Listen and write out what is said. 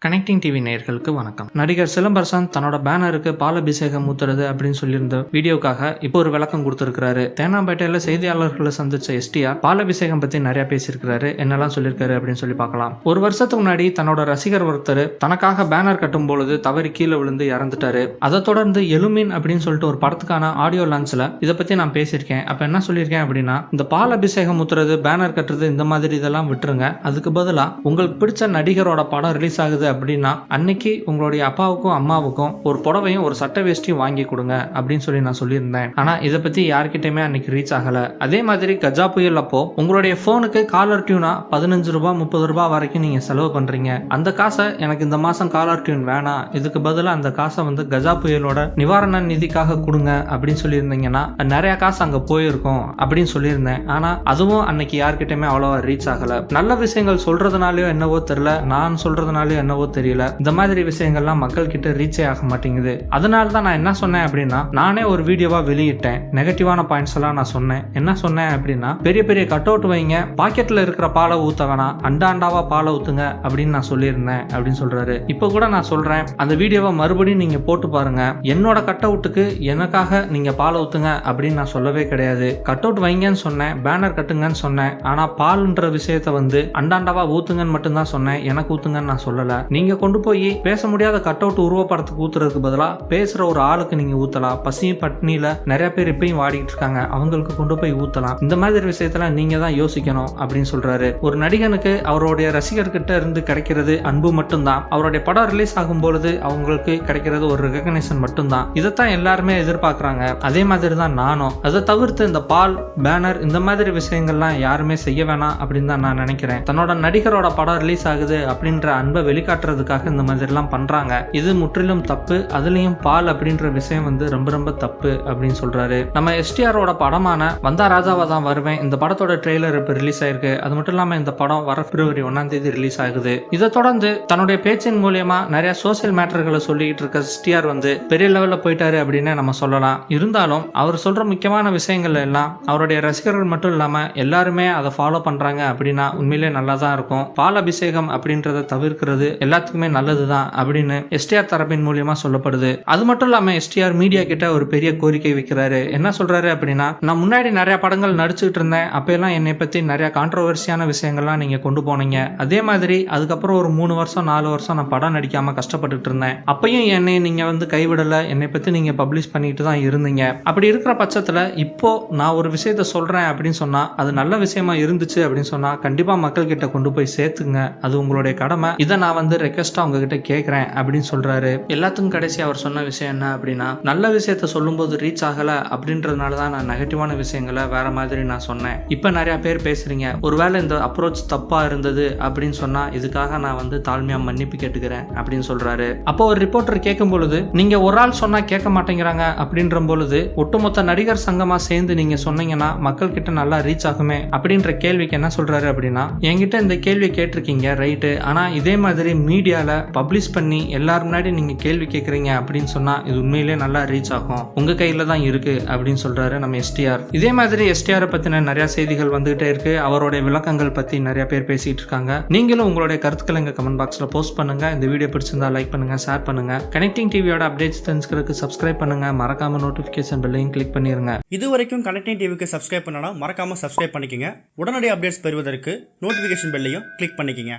Connecting TV நேயர்களுக்கு வணக்கம். நடிகர் சிலம்பரசன் தன்னோட பேனருக்கு பாலாபிஷேகம் ஊத்துறது அப்படின்னு சொல்லியிருந்த வீடியோக்காக இப்போ ஒரு விளக்கம் கொடுத்திருக்காரு. தேனாம்பேட்டையில செய்தியாளர்களை சந்திச்ச எஸ்டிஆர் பாலாபிஷேகம் பத்தி நிறைய பேசியிருக்காரு. என்னெல்லாம் சொல்லியிருக்காரு அப்படின்னு சொல்லி பார்க்கலாம். ஒரு வருஷத்துக்கு முன்னாடி தன்னோட ரசிகர் ஒருத்தர் தனக்காக பேனர் கட்டும் பொழுது தவறி கீழே விழுந்து இறந்துட்டாரு. அதை தொடர்ந்து எலுமின் அப்படின்னு சொல்லிட்டு ஒரு படத்துக்கான ஆடியோ லான்ச்ல இதை பத்தி நான் பேசியிருக்கேன். அப்ப என்ன சொல்லியிருக்கேன் அப்படின்னா, இந்த பாலாபிஷேகம் ஊத்துறது, பேனர் கட்டுறது, இந்த மாதிரி இதெல்லாம் விட்டுருங்க. அதுக்கு பதிலா உங்களுக்கு பிடிச்ச நடிகரோட படம் ரிலீஸ் ஆகுது அப்படின்னா அன்னைக்கு உங்களுடைய அப்பாவுக்கும் அம்மாவுக்கும் ஒரு புடவையும் ஒரு சட்டை வேஷ்டியும் வாங்கி கொடுங்க அப்படின்னு சொல்லி நான் சொல்லியிருந்தேன். ஆனா இதை பத்தி யார்கிட்டயுமே அன்னைக்கு ரீச் ஆகல. அதே மாதிரி கஜா புயல் அப்போ உங்களுடைய போனுக்கு காலர் டியூனா 15 ரூபாய் 30 ரூபாய் வரைக்கும் நீங்க செலவு பண்றீங்க. அந்த காசை எனக்கு இந்த மாசம் காலர் டியூன் வேணாம், இதுக்கு பதிலாக அந்த காசை வந்து கஜா புயலோட நிவாரண நிதிக்காக கொடுங்க அப்படின்னு சொல்லியிருந்தீங்கன்னா நிறைய காசு அங்க போயிருக்கும் அப்படின்னு சொல்லியிருந்தேன். ஆனா அதுவும் அன்னைக்கு யார்கிட்டயுமே அவ்வளவா ரீச் ஆகல. நல்ல விஷயங்கள் சொல்றதுனாலயோ என்னவோ தெரியல, நான் சொல்றதுனாலயோ என்னவோ தெரியல, இந்த மாதிரி விஷயங்கள்லாம் மக்கள் கிட்ட ரீச்சே ஆக மாட்டேங்குது. அதனால தான் நான் என்ன சொன்னேன் அப்படின்னா, நானே ஒரு வீடியோவா வெளியிட்டேன். நெகட்டிவான பாயிண்ட்ஸ் எல்லாம் நான் சொன்னேன். என்ன சொன்னேன் அப்படின்னா, பெரிய பெரிய கட் அவுட் வைங்க, பாக்கெட்ல இருக்கிற பாலை ஊத்த வேணாம், அண்டாண்டாவா பாலை ஊத்துங்க அப்படின்னு நான் சொல்லியிருந்தேன் அப்படின்னு சொல்றாரு. இப்ப கூட நான் சொல்றேன், அந்த வீடியோவை மறுபடியும் நீங்க போட்டு பாருங்க. என்னோட கட் அவுட்டுக்கு எனக்காக நீங்க பாலை ஊத்துங்க அப்படின்னு நான் சொல்லவே கிடையாது. கட் அவுட் வைங்கன்னு சொன்னேன், பேனர் கட்டுங்கன்னு சொன்னேன். ஆனா பால்ன்ற விஷயத்த வந்து அண்டாண்டாவா ஊத்துங்கன்னு மட்டும் தான் சொன்னேன், எனக்கு ஊத்துங்கன்னு நான் சொல்லல. நீங்க கொண்டு போய் பேச முடியாத கட் அவுட் உருவப்படத்துக்கு ஊத்துறதுக்கு பதிலா பேசுற ஒரு ஆளுக்கு நீங்க ஊத்தலாம். பசியும் பட்னியில நிறைய பேர் இப்பயும் வாடிட்டு இருக்காங்க, அவங்களுக்கு கொண்டு போய் ஊத்தலாம். இந்த மாதிரி விஷயத்துல நீங்க தான் யோசிக்கணும் அப்படின்னு சொல்றாரு. ஒரு நடிகனுக்கு அவருடைய ரசிகர்கிட்ட இருந்து கிடைக்கிறது அன்பு மட்டும்தான். அவருடைய படம் ரிலீஸ் ஆகும் பொழுது அவங்களுக்கு கிடைக்கிறது ஒரு ரெகக்னேஷன் மட்டும்தான். இதைத்தான் எல்லாருமே எதிர்பார்க்கறாங்க. அதே மாதிரி தான் நானும். அதை தவிர்த்து இந்த பால், பேனர், இந்த மாதிரி விஷயங்கள்லாம் யாருமே செய்ய வேணாம் அப்படின்னு தான் நான் நினைக்கிறேன். தன்னோட நடிகரோட படம் ரிலீஸ் ஆகுது அப்படின்ற அன்பை வெளிக்காட்டுறதுக்காக இந்த மாதிரி எல்லாம் பண்றாங்க. இது முற்றிலும் தப்பு. அதுலயும் பால் அப்படின்ற விஷயம் வந்து ரொம்ப ரொம்ப தப்பு அப்படின்னு சொல்றாரு. நம்ம எஸ்டிஆரோட படமான வந்தா ராஜாவா தான் வருவேன், இந்த படத்தோட ட்ரெய்லர் இப்ப ரிலீஸ் ஆயிருக்கு. அது மட்டும் இல்லாம இந்த படம் வர பிப்ரவரி 1ஆம் தேதி ரிலீஸ் ஆகுது. இதை தொடர்ந்து தன்னுடைய பேச்சின் மூலியமா நிறைய சோசியல் மேட்டர்களை சொல்லிட்டு இருக்க எஸ்டிஆர் வந்து பெரிய லெவல்ல போயிட்டாரு அப்படின்னு நம்ம சொல்லலாம். இருந்தாலும் அவர் சொல்ற முக்கியமான விஷயங்கள் எல்லாம் அவருடைய ரசிகர்கள் மட்டும் இல்லாம எல்லாருமே அதை ஃபாலோ பண்றாங்க அப்படின்னா உண்மையிலே நல்லா தான் இருக்கும். பால் அபிஷேகம் அப்படின்றத தவிர்க்கிறது எல்லாத்துக்குமே நல்லதுதான் அப்படின்னு எஸ்டிஆர் தரப்பின் மூலியமா சொல்லப்படுது. அது மட்டும் இல்லாம எஸ்டிஆர் மீடியா கிட்ட ஒரு பெரிய கோரிக்கை வைக்கிறாரு. என்ன சொல்றாரு அப்படின்னா, நான் முன்னாடி நிறைய படங்கள் நடிச்சுட்டு இருந்தேன், அப்பெல்லாம் என்னை பத்தி நிறைய கான்ட்ரோவர்சியான விஷயங்கள்லாம் நீங்க கொண்டு போனீங்க. அதே மாதிரி அதுக்கப்புறம் ஒரு 3 வருஷம் 4 வருஷம் நான் படம் நடிக்காம கஷ்டப்பட்டுட்டு இருந்தேன். அப்பயும் என்னை நீங்க வந்து கைவிடல, என்னை பத்தி நீங்க பப்ளிஷ் பண்ணிட்டு தான் இருந்தீங்க. அப்படி இருக்கிற பட்சத்துல இப்போ நான் ஒரு விஷயத்த சொல்றேன் அப்படின்னு சொன்னா அது நல்ல விஷயமா இருந்துச்சு அப்படின்னு சொன்னா கண்டிப்பா மக்கள் கிட்ட கொண்டு போய் சேர்த்துங்க, அது உங்களுடைய கடமை. இதை நான் வந்து ரெக்வெஸ்டா உங்ககிட்ட கேட்கிறேன் அப்படின்னு சொல்றாரு. எல்லாத்துக்கும் கடைசி அவர் சொன்ன விஷயம் என்ன அப்படின்னா, நல்ல விஷயத்த சொல்லும்போது ரீச் ஆகல அப்படின்றதுனால தான் நான் நெகட்டிவான விஷயங்களை வேற மாதிரி நான் சொன்னேன். இப்ப நிறைய பேர் பேசுறீங்க, ஒருவேளை இந்த அப்ரோச் தப்பா இருந்தது அப்படின்னு சொன்னா இதுக்காக நான் வந்து தாழ்மையா மன்னிப்பு கேட்டுக்கிறேன் அப்படின்னு சொல்றாரு. அப்போ ஒரு ரிப்போர்ட்டர் கேட்கும் பொழுது, நீங்க ஒரு ஆள் சொன்னா கேட்க மாட்டேங்கிறாங்க அப்படின்ற பொழுது ஒட்டுமொத்த நடிகர் சங்கமா சேர்ந்து நீங்க சொன்னீங்கன்னா மக்கள் கிட்ட நல்லா ரீச் ஆகுமே அப்படின்ற கேள்விக்கு என்ன சொல்றாரு அப்படின்னா, என்கிட்ட இந்த கேள்வி கேட்டிருக்கீங்க ரைட்டு, ஆனா இதே மாதிரி மீடியால பப்ளிஷ் பண்ணி எல்லாரும் முன்னாடி நீங்க கேள்வி கேட்கறீங்க அப்படின்னு சொன்னா இது உண்மையிலே நல்லா ரீச் ஆகும், உங்க கையில தான் இருக்கு அப்படின்னு சொல்றாரு நம்ம எஸ்டிஆர். இதே மாதிரி எஸ்டிஆர் பத்தின நிறைய செய்திகள் வந்துகிட்டே இருக்கு. அவருடைய விளக்கங்கள் பத்தி நிறைய பேர் பேசிட்டு இருக்காங்க. நீங்களும் உங்களுடைய கருத்துக்களை எங்க கமெண்ட் பாக்ஸ்ல போஸ்ட் பண்ணுங்க. இந்த வீடியோ பிடிச்சிருந்தா லைக் பண்ணுங்க, ஷேர் பண்ணுங்க. கனெக்டிங் டிவியோட அப்டேட்ஸ் தெரிஞ்சுக்கிறதுக்கு சப்ஸ்கிரைப் பண்ணுங்க. மறக்காம நோட்டிபிகேஷன் பெல்லையும் கிளிக் பண்ணிருங்க. இதுவரைக்கும் கனெக்டிங் டிவிக்கு சப்ஸ்கிரைப் பண்ணனா மறக்காம சப்ஸ்கிரைப் பண்ணிக்கங்க. உடனடி அப்டேட்ஸ் பெறுவதற்கு நோட்டிபிகேஷன் பெல்லையும் கிளிக் பண்ணிக்கங்க.